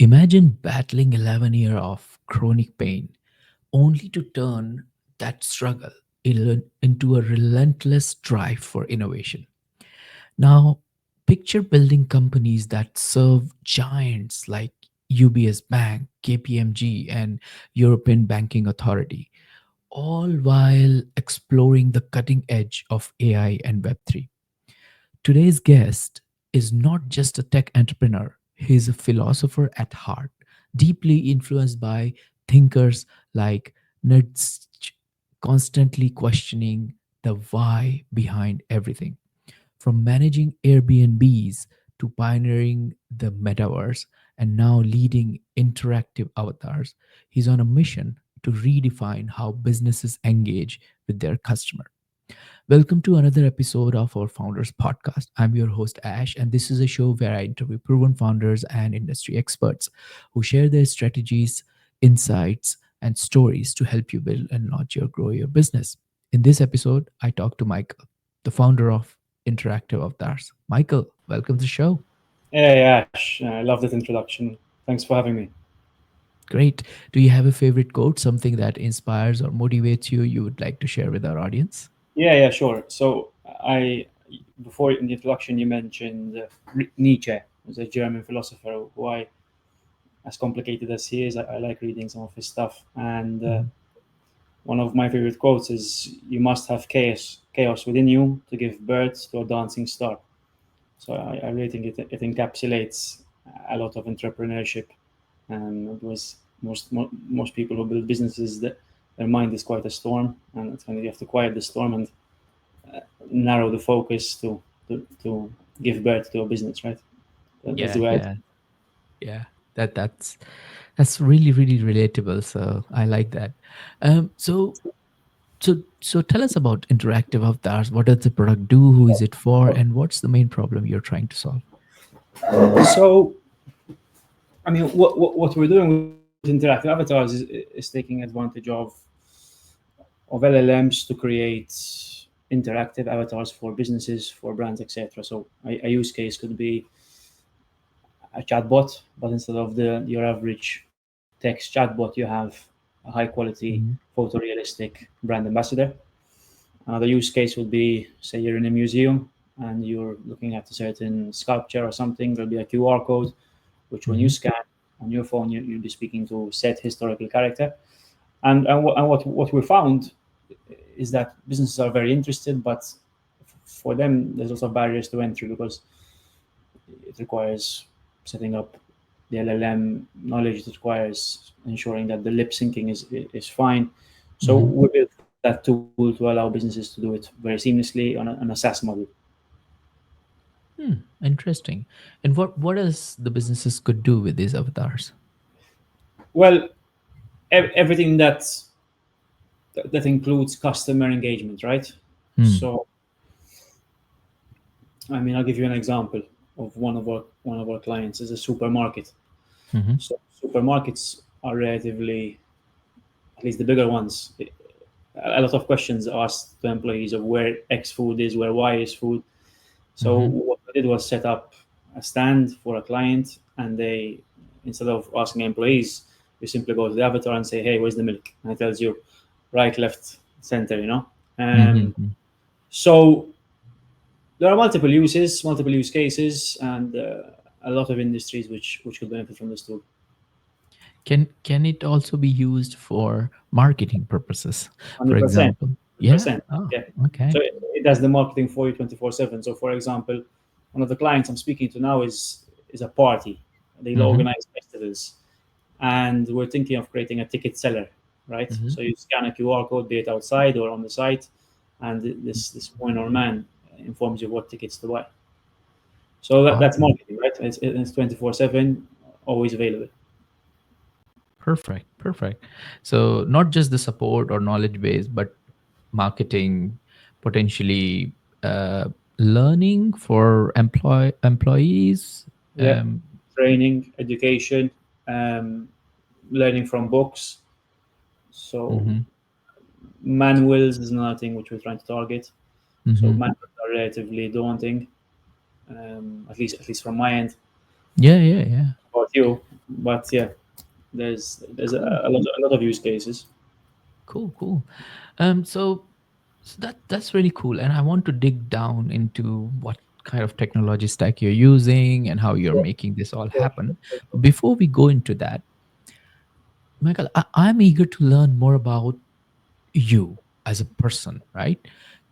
Imagine battling 11 years of chronic pain only to turn that struggle into a relentless drive for innovation. Now, picture building companies that serve giants like UBS Bank, KPMG, and European Banking Authority, all while exploring the cutting edge of AI and Web3. Today's guest is not just a tech entrepreneur, he's a philosopher at heart, deeply influenced by thinkers like Nietzsche, constantly questioning the why behind everything. From managing Airbnbs to pioneering the metaverse and now leading interactive avatars, he's on a mission to redefine how businesses engage with their customer. Welcome to another episode of our Founders Podcast. I'm your host, Ash, and this is a show where I interview proven founders and industry experts who share their strategies, insights, and stories to help you build and launch or grow your business. In this episode, I talk to Michael, the founder of Interactive Avatars. Michael, welcome to the show. Hey Ash, I love that introduction. Thanks for having me. Great. Do you have a favorite quote, something that inspires or motivates you would like to share with our audience? Yeah, sure. So I, before in the introduction, you mentioned Nietzsche, who's a German philosopher who as complicated as he is, I like reading some of his stuff. And Mhm. one of my favorite quotes is, "You must have chaos within you to give birth to a dancing star." So I really think it encapsulates a lot of entrepreneurship. Because most people who build businesses, that their mind is quite a storm, and it's kind of you have to quiet the storm and narrow the focus to give birth to a business, right? That's Yeah, the way I. yeah, yeah. That's really relatable. So I like that. Um, so so tell us about interactive avatars. What does the product do? Who is it for? And what's the main problem you're trying to solve? So I mean, what we're doing with interactive avatars is taking advantage of LLMs to create interactive avatars for businesses, for brands, etc. So a use case could be a chatbot, but instead of the your average text chatbot, you have a high quality, Mhm. photorealistic brand ambassador. Another use case would be, say, you're in a museum and you're looking at a certain sculpture or something. There'll be a QR code, which when you Mhm. scan on your phone, you'll be speaking to said historical character. And what we found is that businesses are very interested, but for them, there's also barriers to entry because it requires setting up the LLM knowledge. It requires ensuring that the lip syncing is fine. So Mhm. we built that tool to allow businesses to do it very seamlessly on a SaaS model. Hmm, interesting. And what else the businesses could do with these avatars? Well, everything that includes customer engagement, right? Hmm. So, I mean, I'll give you an example of one of our clients is a supermarket. Mhm. So supermarkets are relatively, at least the bigger ones, a lot of questions asked to employees of where X food is, where Y is food. So Mhm. what we did was set up a stand for a client, and they, instead of asking employees, we simply go to the avatar and say, "Hey, where's the milk?" And it tells you right, left, center. Mhm. So there are multiple uses, multiple use cases, and a lot of industries which could benefit from this tool. Can it also be used for marketing purposes? For 100%. example, yeah. 100%. Oh, Yeah. okay. So it does the marketing for you 24/7. So for example, one of the clients I'm speaking to now is a party. They Mhm. organize festivals, and we're thinking of creating a ticket seller, right? Mhm. So you scan a QR code, be it outside or on the site, and this woman or man informs you what tickets to buy. So that's Awesome. marketing, right? It's 24/7, always available. Perfect. Perfect. So not just the support or knowledge base, but marketing, potentially uh, learning for employees. Yeah, Um, training, education, um, learning from books. So mhm. manuals is another thing which we're trying to target. So Mhm. manuals are relatively daunting, at least from my end. Yeah, yeah, yeah. About you? But yeah, there's Cool, a lot of use cases. cool, cool. So that's really cool, and I want to dig down into what kind of technology stack you're using and how you're Sure, making this all sure, happen. sure, But sure. before we go into that, Michael, I'm eager to learn more about you as a person, right?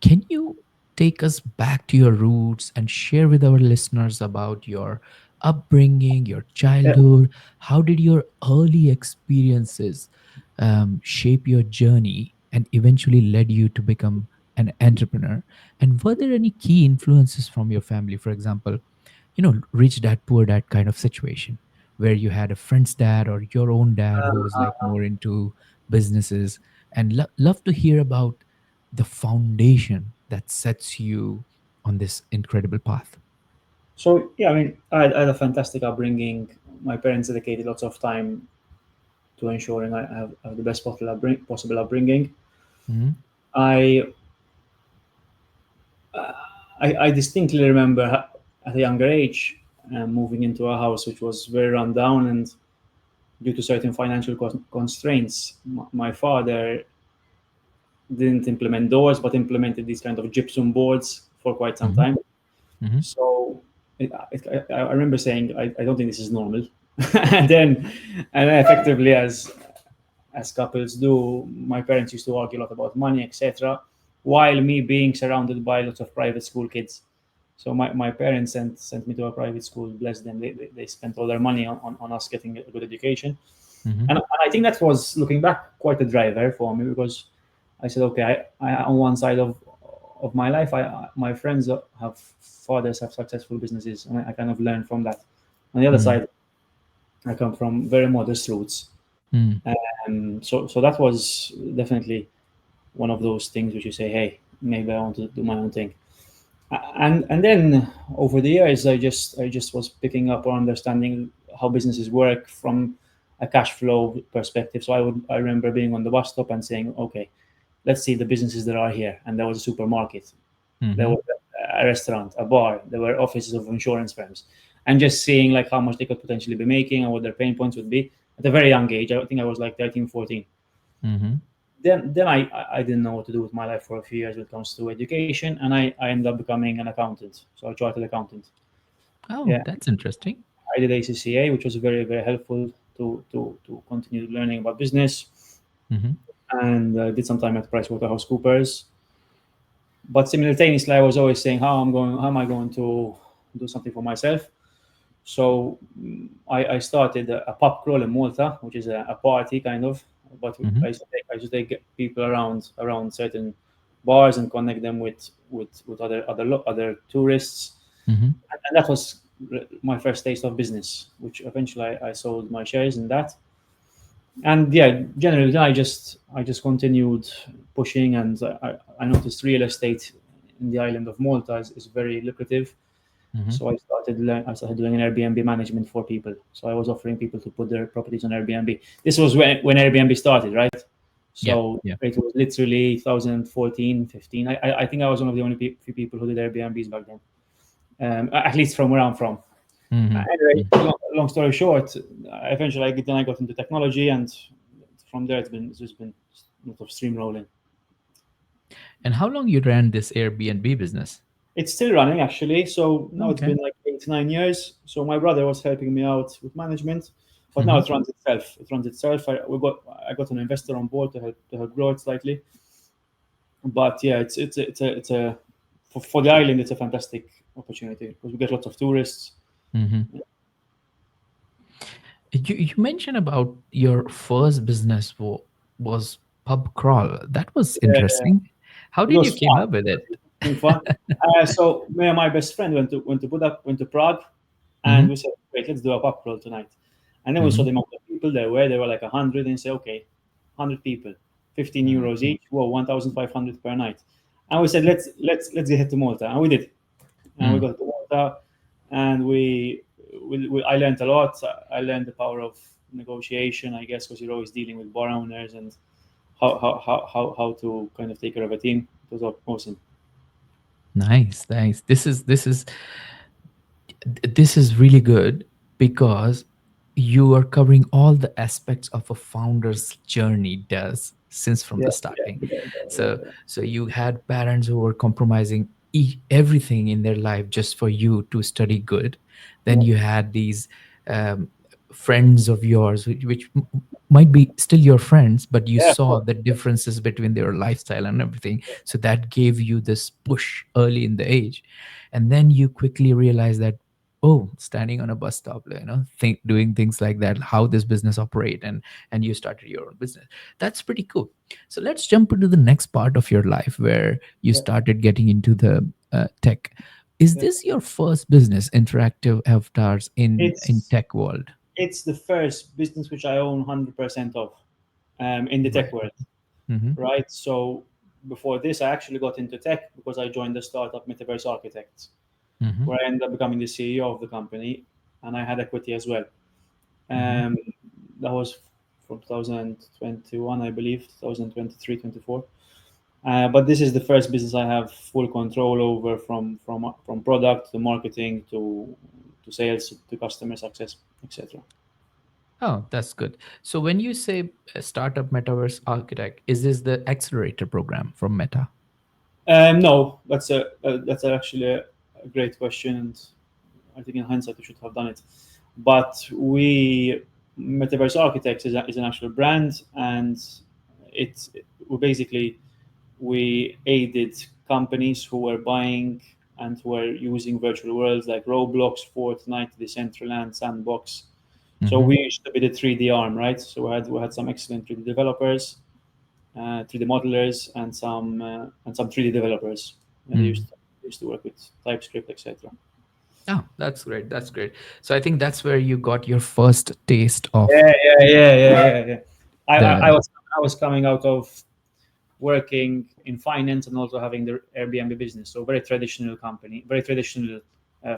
Can you take us back to your roots and share with our listeners about your upbringing, your Yeah. childhood? How did your early experiences shape your journey and eventually led you to become an entrepreneur? And were there any key influences from your family? For example, rich dad poor dad kind of situation where you had a friend's dad or your own dad who was like more into businesses, and love to hear about the foundation that sets you on this incredible path. So yeah, I mean, I had a fantastic upbringing. My parents dedicated lots of time to ensuring I have the best possible upbringing. Mm-hmm. I, I distinctly remember at a younger age moving into a house which was very run down, and due to certain financial constraints, my father didn't implement doors, but implemented these kind of gypsum boards for quite some Mm-hmm. time. Mm-hmm. So I remember saying, I don't think this is normal. and then, and then effectively, as couples do, my parents used to argue a lot about money, etc. While me being surrounded by lots of private school kids. So my parents sent me to a private school, bless them. They spent all their money on us getting a good education. Mm-hmm. And I think that was, looking back, quite a driver for me, because I said, okay, I on one side of my life, my friends have fathers have successful businesses, and I kind of learned from that. On the other Mm-hmm. side, I come from very modest roots, Mm-hmm. so that was definitely one of those things which you say, hey, maybe I want to do my own thing. And then over the years, I just was picking up on understanding how businesses work from a cash flow perspective. So I remember being on the bus stop and saying, okay, let's see the businesses that are here. And there was a supermarket, there Mm-hmm. was a restaurant, a bar, there were offices of insurance firms, and just seeing like how much they could potentially be making and what their pain points would be at a very young age. I think I was like 13, 14. Mm-hmm. Then I didn't know what to do with my life for a few years when it comes to education, and I ended up becoming an accountant, so a chartered accountant. Oh, Yeah, that's interesting. I did ACCA, which was very very helpful to continue learning about business, Mm-hmm. and did some time at PricewaterhouseCoopers. But simultaneously, I was always saying, how am I going to do something for myself? So I started a pub crawl in Malta, which is a party kind of, but Mm-hmm. I used to take people around certain bars and connect them with other tourists, Mm-hmm. and that was my first taste of business, which eventually I sold my shares in that. And yeah, generally then I just continued pushing, and I noticed real estate in the island of Malta is very lucrative. Mm-hmm. So I started doing an Airbnb management for people. So I was offering people to put their properties on Airbnb. This was when Airbnb started, right? Yeah. So Yeah. it was literally 2014, 15. I think I was one of the only few people who did Airbnbs back then, at least from where I'm from. Mm-hmm. Anyway, long story short, eventually then I got into technology, and from there it's just been a lot of streamrolling. And how long you ran this Airbnb business? It's still running actually. So now it's Okay. been like 8, 9 years. So my brother was helping me out with management, but now Mm-hmm. it runs itself. It runs itself. I got an investor on board to help grow it slightly. But yeah, it's a for the island it's a fantastic opportunity because we get lots of tourists. Mm-hmm. You mentioned about your first business was pub crawl. That was Yeah, interesting. How it did was you came fun. up with it? It was fun. So me and my best friend went to Buddha, went to Prague, Mm-hmm. and we said, wait, let's do a pub crawl tonight. And then we saw Mm-hmm. the amount of people there were like 100, and say, okay, 100 people, 15 euros each, whoa, 1,500 per night. And we said, let's get to Malta, and we did. And we Mm. got to Malta, and I learned a lot. I learned the power of negotiation, I guess, because you're always dealing with bar owners, and how to kind of take care of a team. It was awesome. Nice, nice. This is really good because you are covering all the aspects of a founder's journey does since from Yeah, the yeah, starting. yeah, yeah, So yeah. so you had parents who were compromising everything in their life just for you to study good. Then Yeah. you had these um, friends of yours which might be still your friends, but you Yeah, of saw course. the differences between their lifestyle and everything, so that gave you this push early in the age. And then you quickly realize that, oh, standing on a bus stop, doing things like that, how this business operate, and you started your own business. That's pretty cool. So let's jump into the next part of your life where you Yeah, started getting into the tech. Is yeah. this your first business, interactive avatars in It's tech world? it's the first business which I own 100% of, in the tech Right. world, Mm-hmm. right? So before this, I actually got into tech because I joined the startup Metaverse Architects, Mm-hmm. where I ended up becoming the CEO of the company, and I had equity as well. Mm-hmm. Um, that was from 2021, I believe, 2023, 24. But this is the first business I have full control over, from product to marketing to sales to customer success, etc. Oh, that's good. So when you say startup metaverse architect, is this the accelerator program from Meta? No, that's actually a great question, and I think in hindsight we should have done it. But we Metaverse Architects is an actual brand, and it's we basically we aided companies who were buying and who were using virtual worlds like Roblox, Fortnite, Decentraland, Sandbox. So Mm-hmm. we used to be the 3D arm, right? So we had some excellent 3D developers, 3D modelers, and some 3D developers. And they used to work with TypeScript, etc. Oh, that's great. That's great. So I think that's where you got your first taste of Yeah, yeah, yeah, yeah, yeah, yeah. I the. was coming out of working in finance and also having the Airbnb business. So very traditional company, very traditional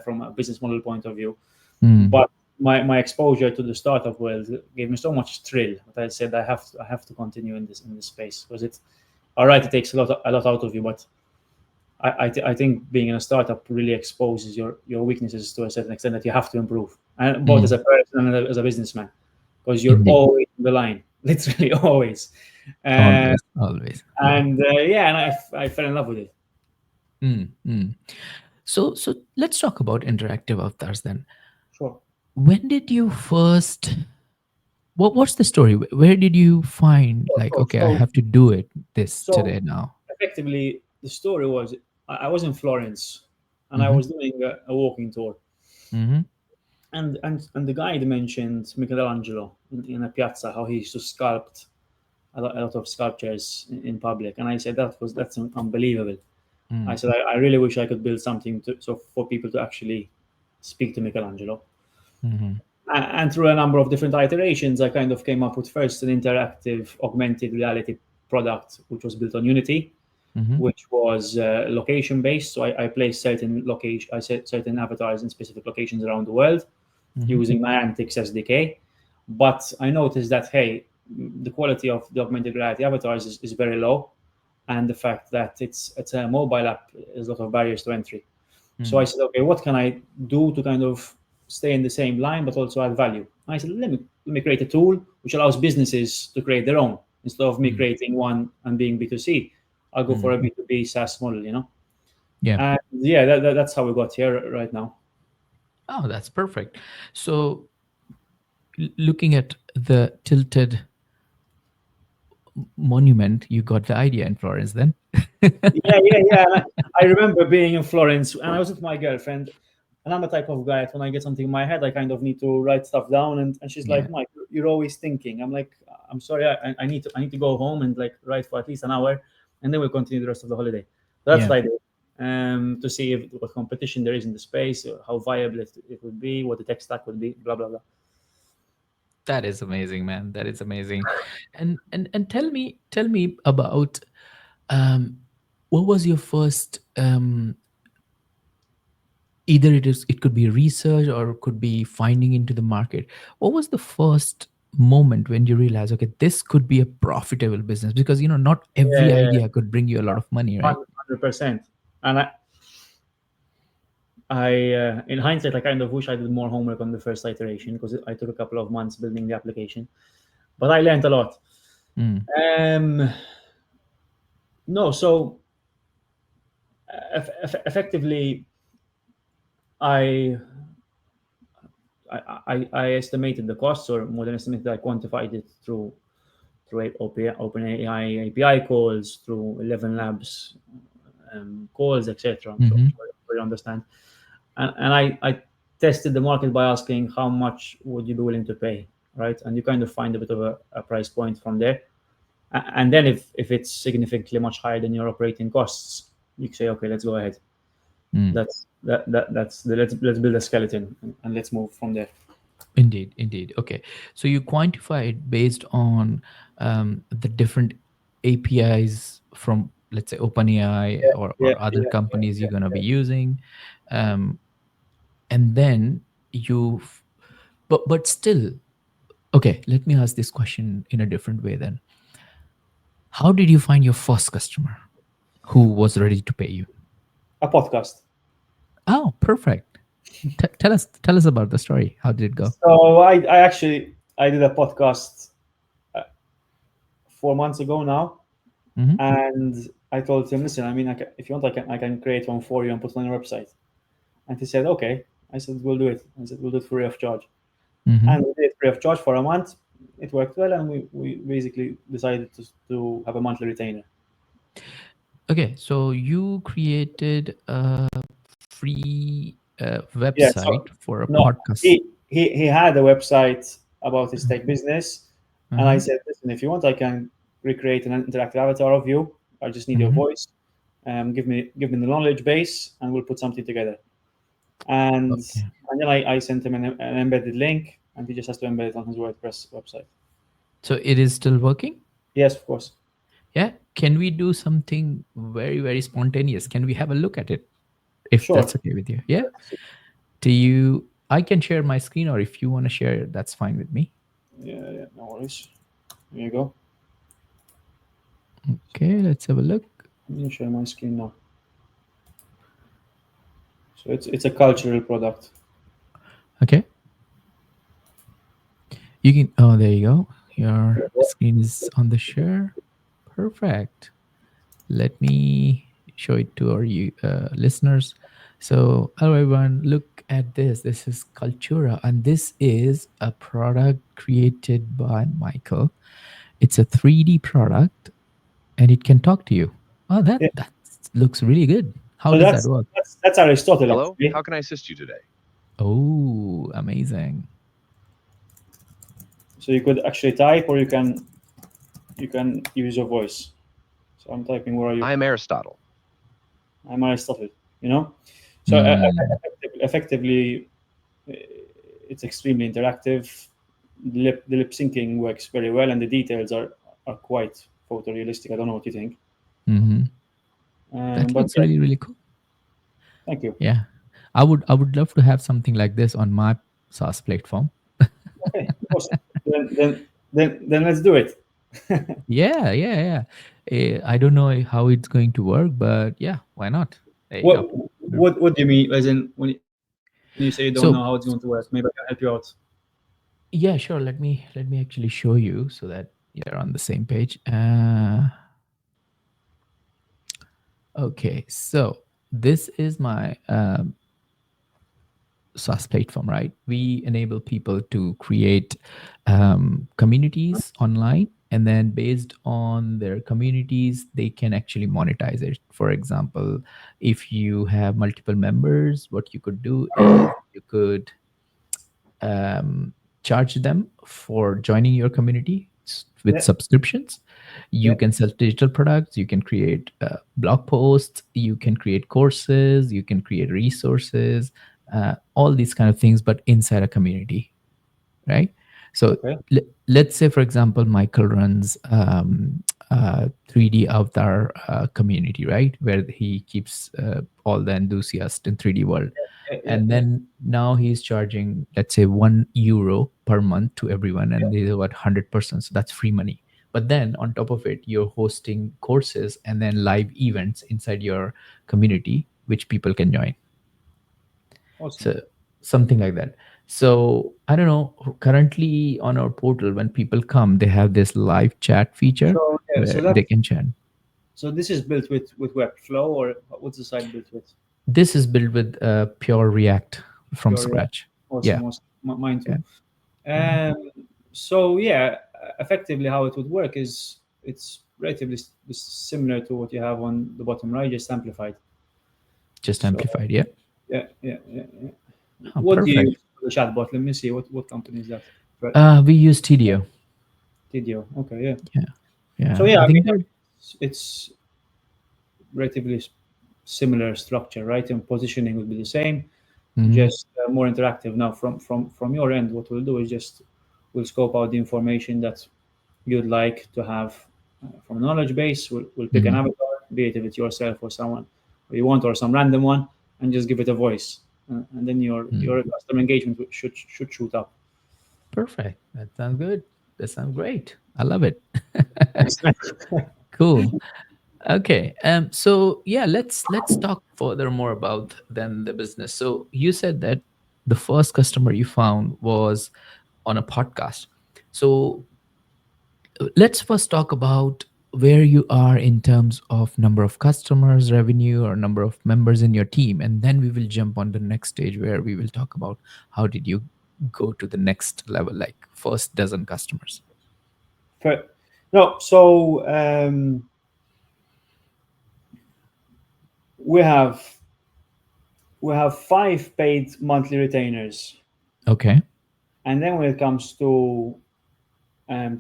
from a business model point of view. Mm, But my exposure to the startup world gave me so much thrill that I said I have to continue in this space, because it's all right. It takes a lot out of you, but I think being in a startup really exposes your weaknesses to a certain extent that you have to improve, and both as a mm, person and as a businessman, because you're indeed. always on the line, literally always. Uh, Always, always. Yeah. and yeah, and I fell in love with it. Mm, mm. So let's talk about interactive avatars then. Sure. When did you first? What's the story? Where did you find Sure, like, sure. okay, I So have to do it this so today now? effectively, the story was I was in Florence, and I Mm-hmm. was doing a walking tour, Mm-hmm. and the guide mentioned Michelangelo in a piazza, how he used to sculpt a lot of sculptures in public, and I said that's unbelievable. I Mm, said I really wish I could build something so for people to actually speak to Michelangelo. mm-hmm. And through a number of different iterations, I kind of came up with first an interactive augmented reality product, which was built on Unity, Mm-hmm. which was location based. So I placed I set certain avatars in specific locations around the world Mm-hmm. using Niantic's SDK. But I noticed that, hey, the quality of the augmented reality avatars is very low, and the fact that it's a mobile app, there's a lot of barriers to entry. So I Mm, said, okay, what can I do to kind of stay in the same line but also add value? And I said, let me create a tool which allows businesses to create their own, instead of me mm, creating one and being B2C. I'll go for mm. a B2B SaaS model. Yeah. And yeah, that's how we got here right now. Oh, that's perfect. So looking at the tilted monument, you got the idea in Florence then. Yeah, yeah, yeah. And I remember being in Florence, and I was with my girlfriend. And I'm the type of guy that when I get something in my head, I kind of need to write stuff down. And she's Yeah. like, Mike, you're always thinking. I'm like, I'm sorry, I need to go home and like write for at least an hour, and then we'll continue the rest of the holiday. So that's Yeah. what I did. To see what competition there is in the space, how viable it would be, what the tech stack would be, blah blah blah. That is amazing, man. That is amazing. And tell me about um what was your first either it could be research or it could be finding into the market. What was the first moment when you realize, okay, this could be a profitable business? Because not Yeah, every yeah, idea could bring you a lot of money, right? 100%. And in hindsight, I kind of wish I did more homework on the first iteration because I took a couple of months building the application, but I learned a lot. Mm. Um, no, so effectively, I, I estimated the costs, or more than estimated, I quantified it through OpenAI API calls, through 11 Labs calls, etc. So, Mm-hmm. so you understand. And I tested the market by asking how much would you be willing to pay, right? And you kind of find a bit of a price point from there. And then if it's significantly much higher than your operating costs, you say, okay, let's go ahead. Mm. That's the let's build a skeleton and let's move from there. Indeed, indeed. Okay. So you quantify it based on the different APIs from, let's say, OpenAI Yeah, yeah, or other yeah, companies you're going to be using. Um, and then you, but still, okay, let me ask this question in a different way then. How did you find your first customer who was ready to pay you? a podcast. Oh, perfect. Tell us about the story. How did it go? So I actually I did a podcast uh, 4 months ago now, Mm-hmm. and I told him, listen, I mean, if you want, I can create one for you and put it on your website. And he said, okay. I said, we'll do it. I said, we'll do it free of charge. Mm-hmm. And we did it free of charge for a month. It worked well, and we basically decided to have a monthly retainer. Okay, so you created a free Yeah. website So for a no, podcast. he had a website about his tech business, and I Uh-huh. said, listen, if you want, I can recreate an interactive avatar of you. I just need your Mm-hmm. voice. Give me the knowledge base, and we'll put something together. And Okay. and then I sent him an embedded link, and he just has to embed it on his WordPress website. So it is still working? Yes, of course. Yeah. Can we do something very, very spontaneous? Can we have a look at it if Sure. that's okay with you? Yeah. Do you, I can share my screen, or if you want to share, that's fine with me. Yeah, yeah, no worries. Here you go. Okay, let's have a look. I'm gonna share my screen now. So it's a cultural product. Okay. You can, oh, there you go. Your screen is on the share. Perfect. Let me show it to our listeners. So, hello everyone, look at this. This is Cultura, and this is a product created by Michael. It's a 3D product, and it can talk to you. Oh, Yeah. that looks really good. How So does that work? that's Aristotle Hello, actually. how can I assist you today? Oh, amazing. So you could actually type, or you can use your voice. So I'm typing. Where are you? I am Aristotle. I'm Aristotle. You know. So Hmm. effectively, uh, it's extremely interactive. The lip syncing works very well, and the details are quite photorealistic. I don't know what you think, Mm-hmm. That but looks yeah, really, really cool. thank you. Yeah. I would love to have something like this on my SaaS platform. Okay, awesome. Then let's do it. Yeah, yeah, yeah. I don't know how it's going to work, but yeah, why not? There you What go. Mm. what do you mean? As in when you say you don't know how it's going to So work? Maybe I can help you out. yeah, sure. Let me actually show you so that you're on the same page. Okay, so this is my SaaS platform, right? We enable people to create communities online, and then based on their communities, they can actually monetize it. For example, if you have multiple members, what you could do is you could um, charge them for joining your community with Yeah, subscriptions. You yeah. can sell digital products, you can create blog posts, you can create courses, you can create resources, all these kind of things, but inside a community, right? So Okay. let's say, for example, Michael runs 3D avatar community, right, where he keeps all the enthusiasts in 3D world, Yeah, yeah, and yeah, then now he's charging, let's say, €1 per month to everyone, yeah. and there's about 100%, so that's free money. But then on top of it, you're hosting courses and then live events inside your community which people can join. Awesome. So something like that. So I don't know. Currently on our portal, when people come, they have this live chat feature So yeah, where they can chat. so this is built with Webflow, or what's the site built with? This is built with pure React from Your scratch. Yeah, awesome, awesome. Mine yeah, too. yeah. Um, so yeah, effectively how it would work is it's relatively similar to what you have on the bottom right, just amplified. Just So amplified. Yeah. yeah. Oh, What do you use perfect. for the chatbot? Let me see. What company is that? Right. We use TDO. Tidio. Okay, yeah. Yeah, So yeah. yeah, I think I that. mean it's relatively similar structure, right? And positioning will be the same, Mhm, just more interactive. Now, from your end, what we'll do is just we'll scope out the information that you'd like to have from a knowledge base. We'll pick an mhm, avatar, be it if it's yourself or someone you want, or some random one, and just give it a voice, and then mm. your customer engagement should shoot up. Perfect. That sounds good. That sounds great. I love it. Excellent. Cool. Okay. So yeah, let's talk further more about then the business. So you said that the first customer you found was on a podcast. So let's first talk about where you are in terms of number of customers, revenue, or number of members in your team, and then we will jump on the next stage where we will talk about how did you go to the next level, like first dozen customers. Fair. No, so we have we have five paid monthly retainers, Okay. and then when it comes to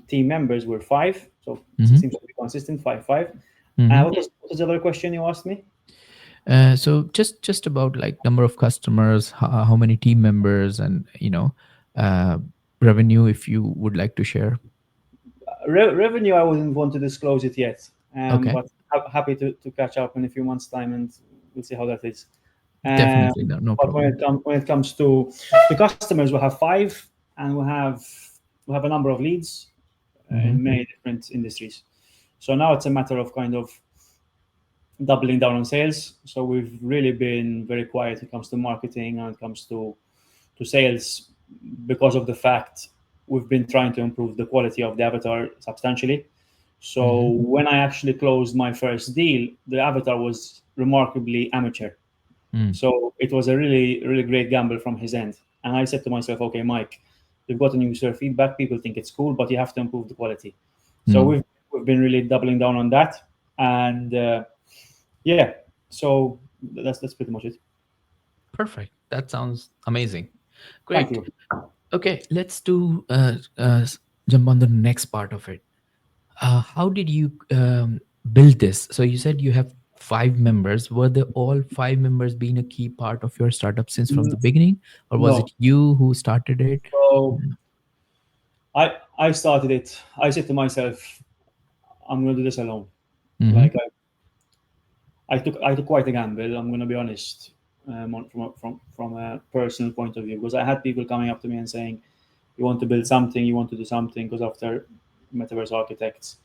team members, we're five. So it Mm-hmm. seems to be consistent, five, five. Mm-hmm. What was the other question you asked me? So just about like number of customers, how many team members, and uh, revenue, if you would like to share. Revenue, I wouldn't want to disclose it yet, Okay. but happy to catch up in a few months' time, and we'll see how that is. Um, Definitely, no but problem. when it comes to the customers, we have five, and we have a number of leads Mm-hmm. in many different industries. So now it's a matter of kind of doubling down on sales. So we've really been very quiet when it comes to marketing and when it comes to sales because of the fact we've been trying to improve the quality of the avatar substantially. Mm-hmm. So when I actually closed my first deal, the avatar was remarkably amateur. Mm. So it was a really, really great gamble from his end. And I said to myself, okay, Mike, we've gotten user feedback. People think it's cool, but you have to improve the quality. So Mm. we've been really doubling down on that. And yeah, so that's pretty much it. Perfect. That sounds amazing. Thank Great. you. Okay, let's do jump on the next part of it. How did you build this? So you said you have five members. Were they all five members being a key part of your startup since from Mm, the beginning, or was No. it you who started it? So I I started it. I said to myself, I'm gonna do this alone. Mm-hmm. Like I took quite a gamble. I'm gonna be honest, from a personal point of view, because I had people coming up to me and saying, "You want to build something, you want to do something," because after Metaverse Architects,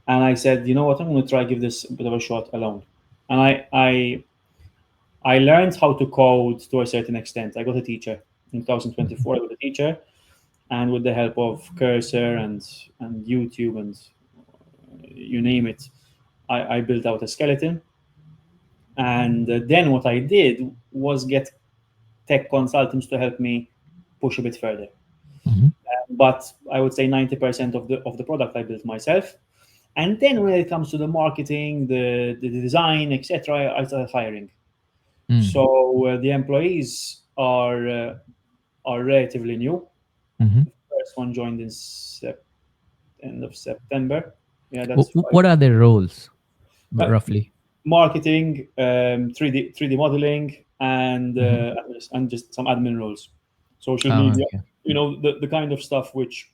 and I said, "You know what? I'm gonna try give this a bit of a shot alone." And I learned how to code to a certain extent. I got a teacher in 2024. I got a teacher, and with the help of Cursor and YouTube and you name it, I built out a skeleton. And then what I did was get tech consultants to help me push a bit further. Mm-hmm. But I would say 90% of the product I built myself. And then when it comes to the marketing, the design, etc., I started hiring. Mm. So the employees are relatively new. Mm-hmm. The first one joined in end of September. Yeah, that's five. What are their roles, Uh, roughly? Marketing, 3D modeling, Mm-hmm. and just some admin roles, social Oh, media. okay. The kind of stuff which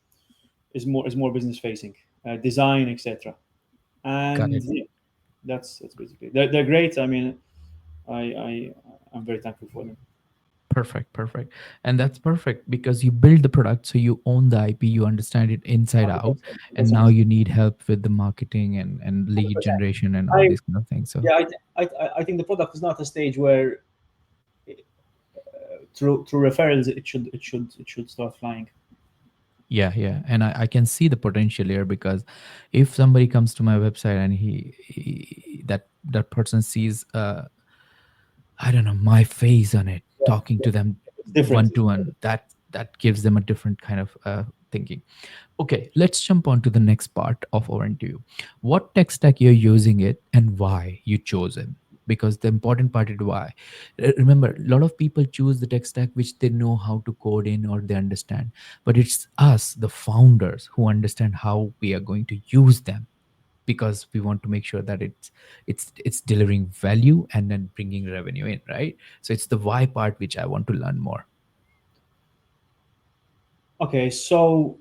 is more business facing, design, etc. Got And it. yeah, that's basically they're great. I mean, I I'm very thankful for them. Perfect, perfect. And that's perfect because you build the product, so you own the IP, you understand it inside out, 100%, and now 100%, you need help with the marketing and lead 100%. generation and all I these kind of things. So Yeah, I think the product is not a stage where through referrals, it should start flying. Yeah, yeah, and I can see the potential here, because if somebody comes to my website and that person sees I don't know, my face on it, Yeah, talking yeah. to them It's different. one to one, that gives them a different kind of thinking. Okay, let's jump on to the next part of our interview. What tech stack you're using it and why you chose it? Because the important part is why. Remember, a lot of people choose the tech stack which they know how to code in or they understand, but it's us, the founders, who understand how we are going to use them, because we want to make sure that it's delivering value and then bringing revenue in, right? So it's the why part which I want to learn more. Okay, so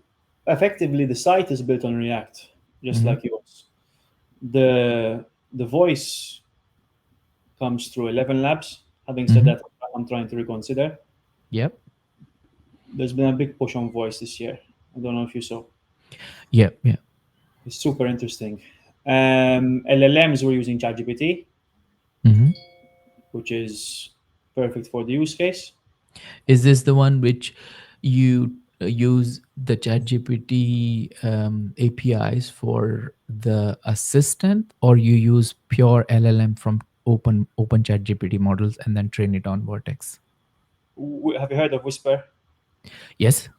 effectively the site is built on React, just Hmm. like yours. The voice comes through 11 Labs. Having said Hmm. that, I'm trying to reconsider. Yep. There's been a big push on voice this year. I don't know if you saw. Yep. Yeah. It's super interesting. LLMs, we're using ChatGPT, Hmm. which is perfect for the use case. Is this the one which you use the ChatGPT APIs for the assistant, or you use pure LLM from open ChatGPT models and then train it on Vertex? Have you heard of Whisper? Yes.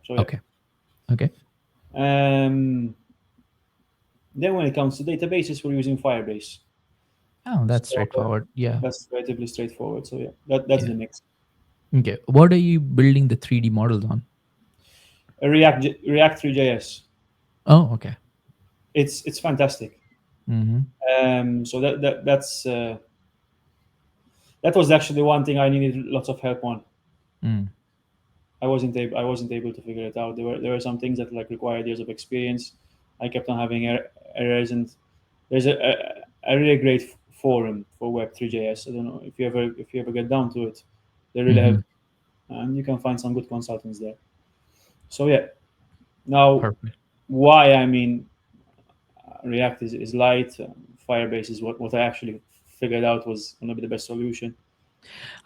So yeah. Okay. Okay. Um, then when it comes to databases, we're using Firebase. Oh, that's So straightforward. Yeah. that's relatively straightforward. So yeah, that's Yeah. the mix. Okay. What are you building the 3D models on? React 3.js. Oh, okay. It's fantastic. Mm-hmm. So that was actually one thing I needed lots of help on. Mm. I wasn't able to figure it out. There were some things that like required years of experience. I kept on having errors, and there's a really great forum for Web3.js. I don't know if you ever get down to it. They really help, Mm-hmm. and you can find some good consultants there. So yeah, now Perfect. why I mean React is light. Firebase is what I actually figured out was going to be the best solution.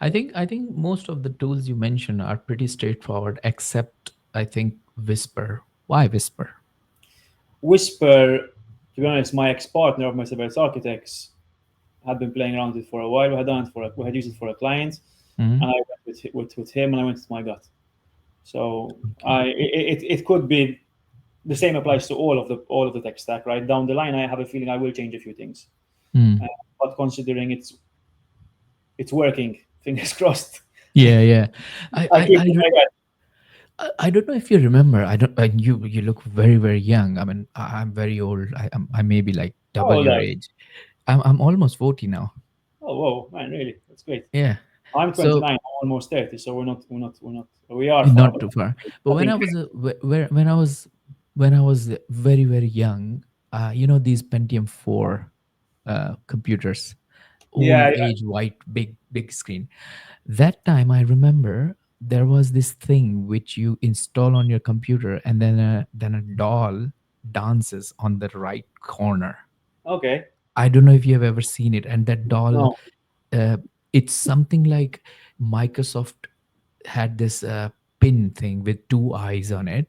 I think most of the tools you mentioned are pretty straightforward, except I think Whisper. Why Whisper? Whisper, to be honest, my ex-partner of Metaverse Architects had been playing around with it for a while. We had used it for a client, Mm-hmm. and I went with him, and I went with my gut. So Okay. it could be the same applies to all of the tech stack, right? Down the line, I have a feeling I will change a few things, uh, Mm. but considering it's working, fingers crossed. Yeah, yeah. I, I I, keep I, with re- my gut. I don't know if you remember. I don't. You look very very young. I mean, I'm very old. I may be like How double old your are you? age. I'm almost 40 now. Oh, whoa, man, really? That's great. Yeah. I'm So 29. I'm almost 30. So we're not. We are far, not but too far. But nothing. when I was very very young, these Pentium 4 computers, Yeah, old yeah. age white big screen. That time I remember there was this thing which you install on your computer, and then a doll dances on the right corner. Okay. I don't know if you have ever seen it. And that doll, No. uh, it's something like Microsoft had this pin thing with two eyes on it.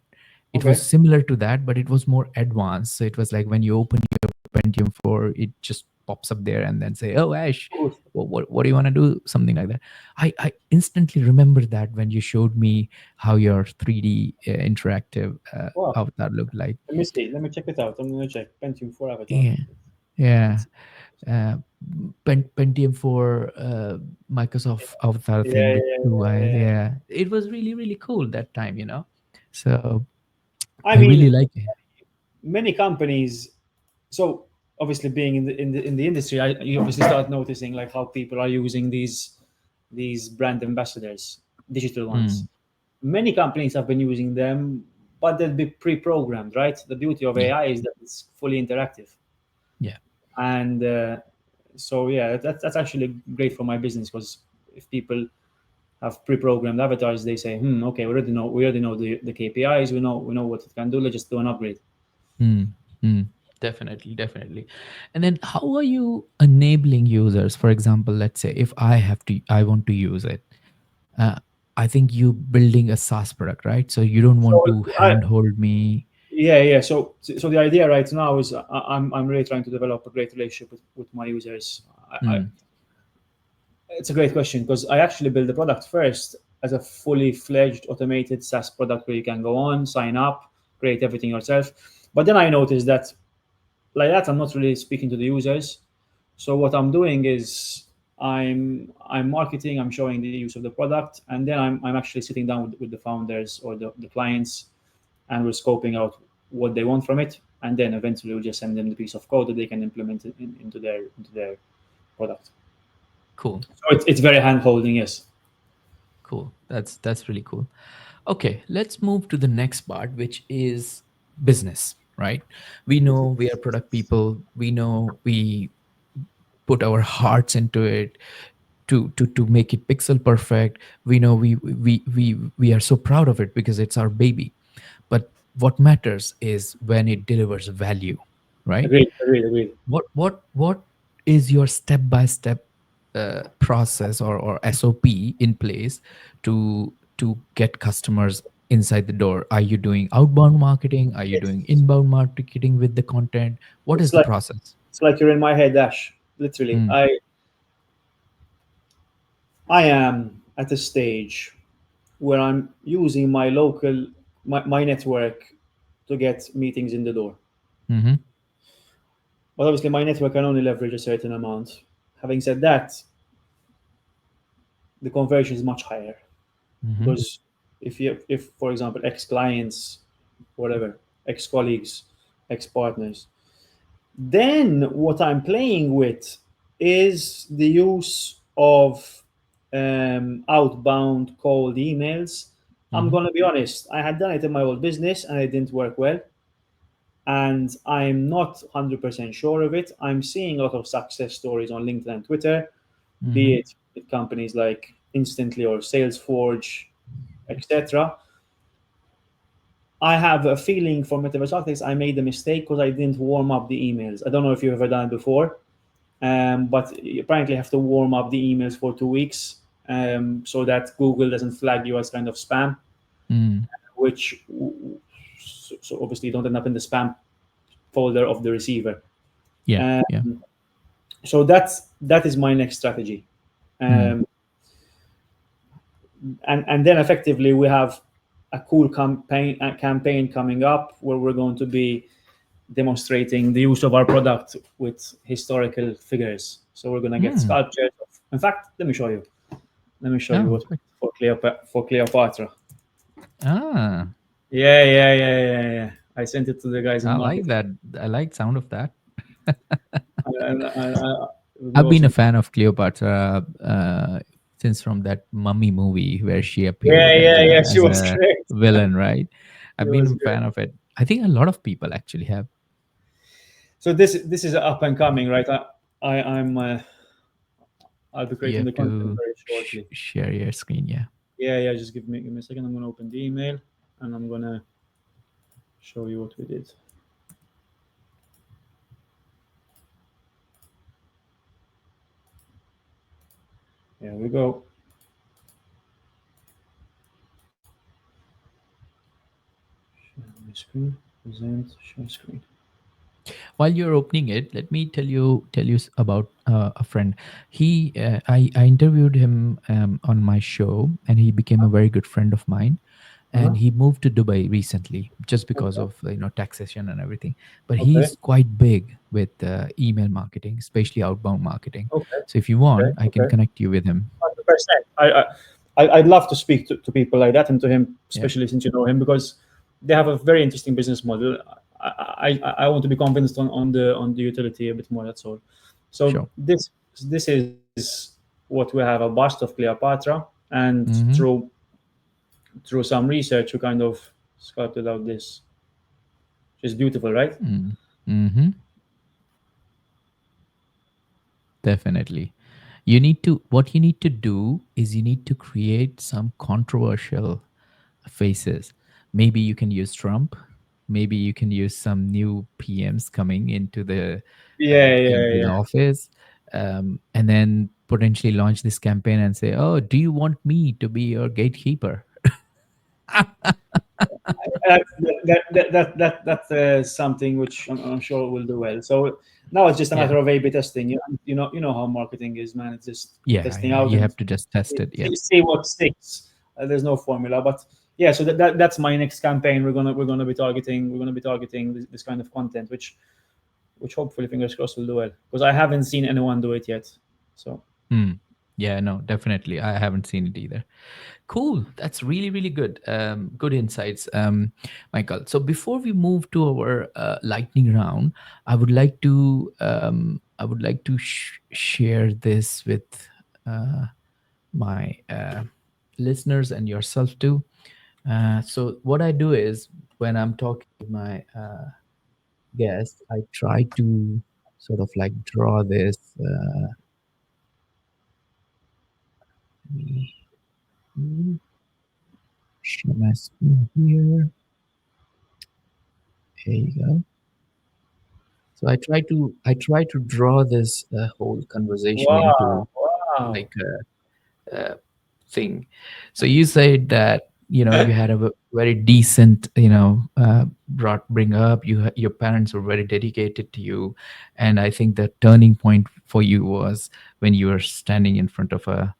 It was Okay. similar to that, but it was more advanced. So it was like when you open your Pentium 4, it just pops up there and then say, "Oh, Ash, Good. what do you want to do?" Something like that. I instantly remember that when you showed me how your 3D interactive Wow. avatar looked like. Let me see. Let me check it out. I'm gonna check Pentium 4 Avatar. Yeah, yeah. Let's Uh, Pentium 4 Microsoft avatar Yeah, thing yeah, with yeah, two yeah, eyes. yeah. Yeah, it was really really cool that time. So I I mean, really like it. many companies. So obviously, being in the industry, you obviously start noticing like how people are using these brand ambassadors, digital ones. Mm, Many companies have been using them, but they'll be pre-programmed, right? The beauty of yeah, AI is that it's fully interactive, yeah. and so yeah, that's actually great for my business because if people have pre-programmed avatars, they say, okay, we already know the KPIs, we know what it can do. Let's just do an upgrade. Mm, mm, definitely, definitely. And then how are you enabling users? For example, let's say if I want to use it, uh, I think you building a SaaS product, right? So you don't want So to I, handhold me. yeah. So the idea right now is I'm really trying to develop a great relationship with my users. Mm, It's a great question because I actually built the product first as a fully fledged automated SaaS product where you can go on, sign up, create everything yourself. But then I noticed that like that I'm not really speaking to the users. So what I'm doing is I'm marketing, I'm showing the use of the product, and then I'm actually sitting down with the founders or the clients, and we're scoping out what they want from it, and then eventually we'll just send them the piece of code that they can implement it into their product. cool, So it's very hand holding, yes. cool. That's really cool. Okay, let's move to the next part, which is business, right? We know we are product people. We know we put our hearts into it to make it pixel perfect. We know we are so proud of it because it's our baby. But what matters is when it delivers value, right? Agreed. What is your step by step process or SOP in place to get customers inside the door? Are you doing outbound marketing? Are you doing Yes. inbound marketing with the content? What is It's the like process? it's like you're in my head, Ash. Literally. Mm, I am at a stage where I'm using my network to get meetings in the door. mm-hmm, But obviously my network can only leverage a certain amount. Having said that, the conversion is much higher mm-hmm, because if for example ex clients, whatever, ex colleagues, ex partners, then what I'm playing with is the use of outbound cold emails. I'm mm-hmm, going to be honest, I had done it in my old business and it didn't work well. And I'm not 100% sure of it. I'm seeing a lot of success stories on LinkedIn and Twitter, mm-hmm, be it with companies like Instantly or Salesforge, etc. I have a feeling for Metaverse Architects, I made a mistake because I didn't warm up the emails. I don't know if you've ever done it before, but you apparently have to warm up the emails for 2 weeks so that Google doesn't flag you as kind of spam, mm. which so obviously you don't end up in the spam folder of the receiver. Yeah, Um, yeah. so that is my next strategy, Mm, um, and then effectively we have a cool campaign coming up where we're going to be demonstrating the use of our product with historical figures. So we're going to get mm. sculptures. In fact, let me show you. Let me show you Oh, what good. for Cleopatra. Ah, Yeah. I sent it to the guys in I like marketing. that. I like sound of that. We I've been also, a fan of Cleopatra since from that Mummy movie where she appeared yeah. She as was a great. villain, right? She I've been was a great. fan of it. I think a lot of people actually have. So this is up and coming, right? I'll be You creating the have content to very shortly. share your screen. Yeah. Yeah. Just give me a second. I'm gonna open the email and I'm gonna show you what we did. Here we go. Share my screen. Present. Share screen. While you're opening it, let me tell you about a friend. I interviewed him on my show, and he became a very good friend of mine. And Uh-huh. he moved to Dubai recently, just because Okay. of taxation and everything. But Okay. he's quite big with email marketing, especially outbound marketing. Okay. So if you want, I can Okay. connect you with him. 100%. I'd love to speak to people like that and to him, Yeah, especially since you know him, because they have a very interesting business model. I want to be convinced on the utility a bit more. That's all. So sure. this is what we have, a bust of Cleopatra, and Mm-hmm. through some research we kind of sculpted out this, which is beautiful, right? Mm-hmm. Definitely. What you need to do is you need to create some controversial faces. Maybe you can use Trump. Maybe you can use some new PMs coming into the Yeah. office, and then potentially launch this campaign and say, "Oh, do you want me to be your gatekeeper?" That's something which I'm sure will do well. So now it's just a Yeah, matter of A/B testing. You know how marketing is, man. It's just yeah, testing yeah. out You and have to just test it. Yeah. see what sticks. There's no formula, but yeah. So that's my next campaign. We're gonna be targeting this kind of content, which hopefully fingers crossed will do well because I haven't seen anyone do it yet. So Hmm. Yeah, no, definitely. I haven't seen it either. Cool. That's really, really good. Good insights, Michael. So before we move to our lightning round, I would like to share this with uh, my listeners and yourself too. So what I do is when I'm talking with my guest, I try to sort of like draw this. Let me share my screen here. There you go. So I try to draw this whole conversation wow, into wow, like a thing. So you said that you had a very decent brought bring up. Your parents were very dedicated to you, and I think the turning point for you was when you were standing in front of a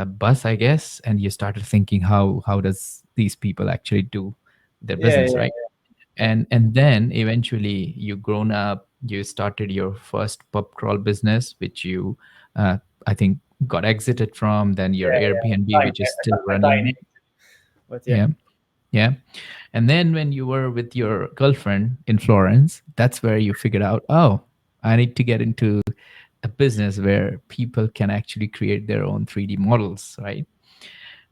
bus, I guess, and you started thinking how does these people actually do their yeah, business, yeah, right? yeah, And then eventually you grown up, you started your first pub crawl business, which you uh, I think got exited from, then your yeah, yeah. Airbnb, which is still A tiny, running. but yeah, Yeah, yeah. And then when you were with your girlfriend in Florence, that's where you figured out, oh, I need to get into a business where people can actually create their own 3D models, right?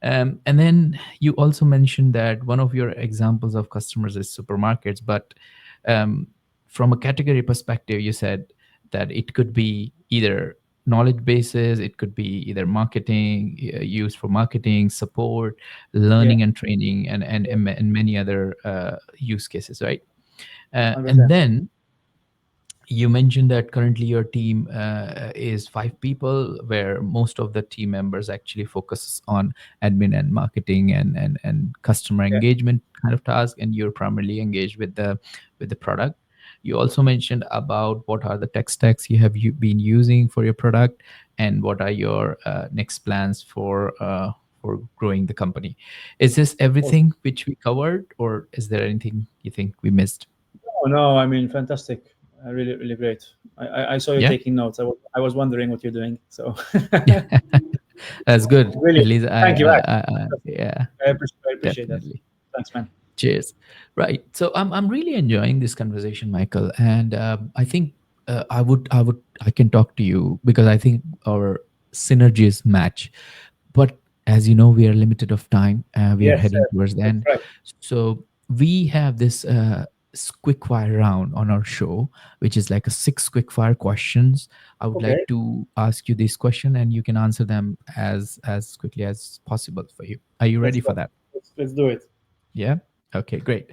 And then you also mentioned that one of your examples of customers is supermarkets, but um, from a category perspective, you said that it could be either knowledge bases, it could be either marketing, used for marketing, support, yeah, learning and training, and many other use cases, right? 100%. And then you mentioned that currently your team is 5 people, where most of the team members actually focus on admin and marketing and customer Yeah, engagement kind of task, and you're primarily engaged with the product. You also mentioned about what are the tech stacks you been using for your product, and what are your next plans for growing the company. Is this cool. everything which we covered, or is there anything you think we missed? Oh no, I mean, fantastic. Really, really great. I saw you Yeah. taking notes. I was wondering what you're doing. So That's good. At brilliant. least Thank you, Max. yeah, I appreciate that. definitely. Thanks, man. Cheers. Right. So I'm really enjoying this conversation, Michael, and I think I can talk to you because I think our synergies match. But as you know, we are limited of time. We are Yes, heading sir. towards the That's end. right. So we have this quick fire round on our show, which is like a 6 quick fire questions. I would Okay, like to ask you this question, and you can answer them as quickly as possible for you. Are you let's ready go. for that? Let's do it. Yeah. Okay. Great.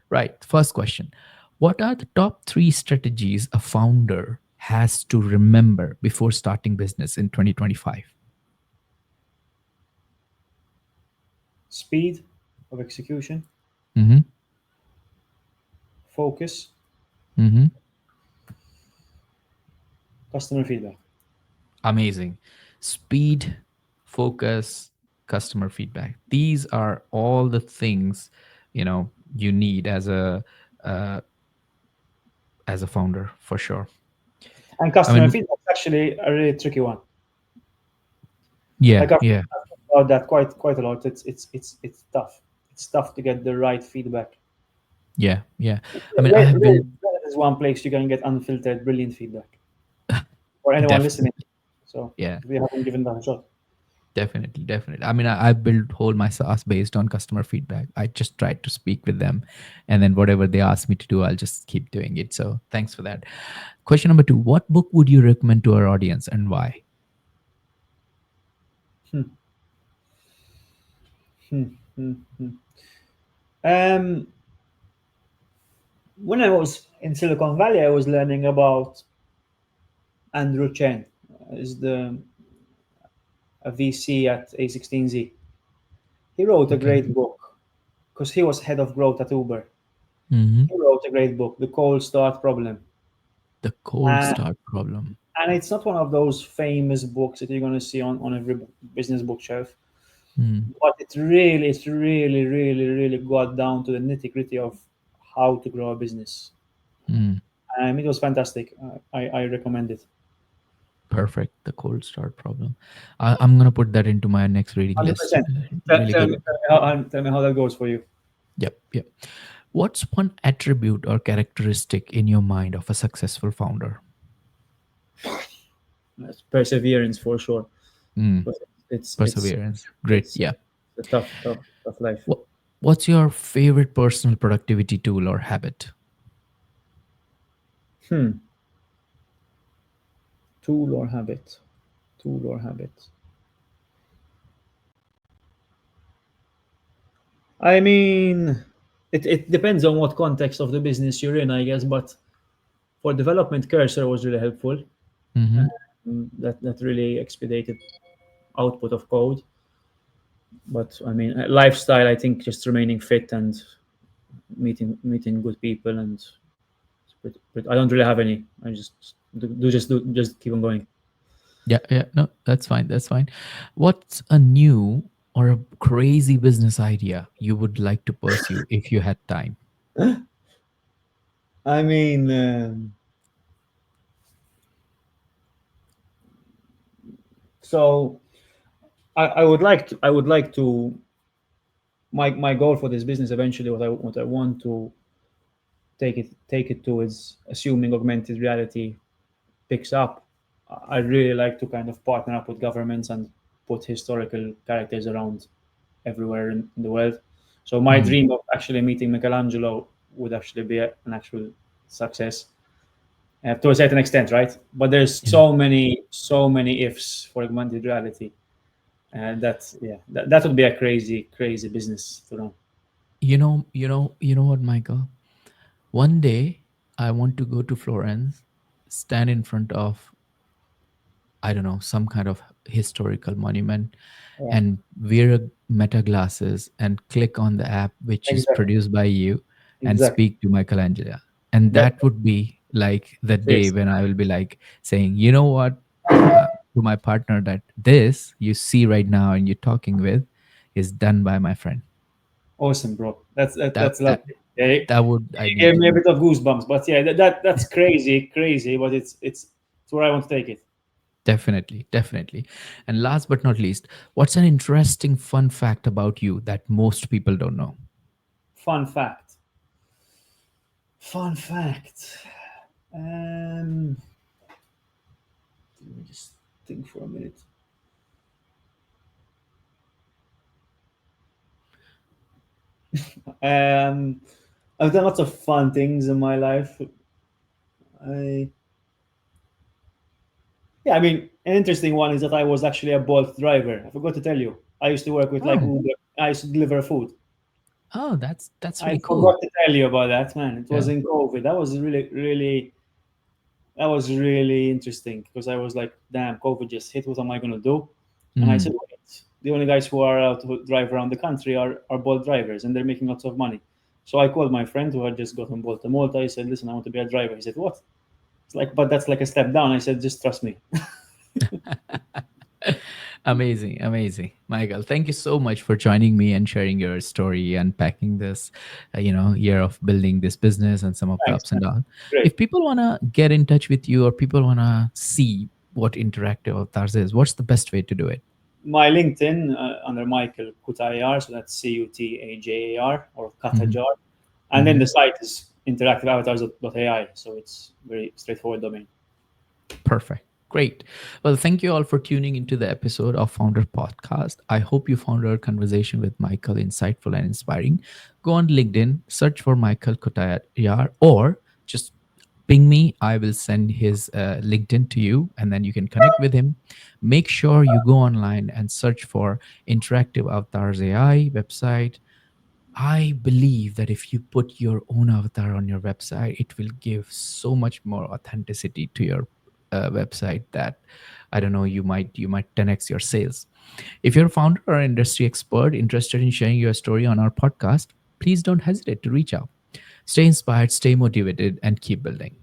Right. First question. What are the top 3 strategies a founder has to remember before starting business in 2025? Speed of execution, Mm-hmm. focus, Mm-hmm. customer feedback. Amazing. Speed, focus, customer feedback. These are all the things you need uh, as a founder for sure. And I customer mean, feedback is actually a really tricky one. yeah, Like yeah, I've thought about that quite a lot. It's tough. It's tough to get the right feedback. yeah, yeah. I mean, I have built Reddit is one place you can get unfiltered, brilliant feedback for anyone listening. definitely, So yeah. if we haven't given that a shot, Definitely, definitely. I mean, I built whole my SaaS based on customer feedback. I just tried to speak with them, and then whatever they ask me to do, I'll just keep doing it. So thanks for that. Question number 2: what book would you recommend to our audience, and why? hmm, hmm, hmm, hmm. Um, when I was in Silicon Valley, I was learning about Andrew Chen. Is the a VC at A16Z. He wrote a Okay. great book because he was head of growth at Uber. Mm-hmm. He wrote a great book, The Cold Start Problem. The cold Uh, start problem. and it's not one of those famous books that you're going to see on every business bookshelf, Mm, but it's really, really, really got down to the nitty gritty of how to grow a business. mm. It was fantastic. I recommend it. Perfect. The cold start problem. I'm gonna put that into my next reading list. 100%. Really good. Tell me how that goes for you. Yep. Yep. What's one attribute or characteristic in your mind of a successful founder? It's perseverance for sure. Mm, But it's perseverance. Great. it's Yeah. a tough, tough, tough life. What's your favorite personal productivity tool or habit? Hmm. Tool or habit? Tool or habit? I mean, it depends on what context of the business you're in, I guess. But for development, Cursor was really helpful. Mm-hmm. That really expedited output of code. But I mean, lifestyle, I think just remaining fit and meeting good people, and but I don't really have any. I just keep on going. Yeah. Yeah. No, that's fine. That's fine. What's a new or a crazy business idea you would like to pursue if you had time? I mean, so I would like to my goal for this business eventually, what I want to take it to is assuming augmented reality picks up. I'd really like to kind of partner up with governments and put historical characters around everywhere in the world. So my Mm, dream of actually meeting Michelangelo would actually be an actual success, to a certain extent, right? But there's yeah. so many ifs for augmented reality, and that would be a crazy, crazy business to run. You know what, Michael? One day I want to go to Florence, stand in front of, I don't know, some kind of historical monument, Yeah, and wear a meta glasses and click on the app which is exactly, produced by you and exactly. speak to Michelangelo. And That that would be like the day Seriously, when I will be like saying, you know what, to my partner, that this you see right now and you're talking with is done by my friend. awesome, bro. That's That lovely. Yeah, you that would I gave need. me a bit of goosebumps, but yeah, that's crazy, crazy. But it's where I want to take it. Definitely, definitely. And last but not least, what's an interesting fun fact about you that most people don't know? Fun fact. Fun fact. Um, Let me just think for a minute. Um, I've done lots of fun things in my life. I Yeah, I mean, an interesting one is that I was actually a Bolt driver. I forgot to tell you. I used to work with like Oh, Uber. I used to deliver food. oh, that's I really cool. forgot to tell you about that, man. It was Yeah. in COVID. That was really interesting because I was like, damn, COVID just hit. What am I gonna do? And I Mm. said, wait, the only guys who are allowed to drive around the country are Bolt drivers, and they're making lots of money. So I called my friend who had just gotten Bolt to Malta. I said, listen, I want to be a driver. He said, what? It's like, but that's like a step down. I said, just trust me. Amazing, amazing, Michael. Thank you so much for joining me and sharing your story, unpacking this, year of building this business and some of the Thanks, ups man. and downs. Great. If people wanna get in touch with you or people wanna see what interactive avatars is, what's the best way to do it? My LinkedIn under Michael Kutajar, so that's Cutajar or Hmm. Katajar, and then Hmm. the site is interactiveavatars.ai, so it's very straightforward domain. Perfect. Great. Well, thank you all for tuning into the episode of Founder Podcast. I hope you found our conversation with Michael insightful and inspiring. Go on LinkedIn, search for Michael Kotayar, or just ping me. I will send his LinkedIn to you, and then you can connect with him. Make sure you go online and search for Interactive Avatars AI website. I believe that if you put your own avatar on your website, it will give so much more authenticity to your website that, I don't know, you might 10x your sales. If you're a founder or industry expert interested in sharing your story on our podcast, please don't hesitate to reach out. Stay inspired, stay motivated, and keep building.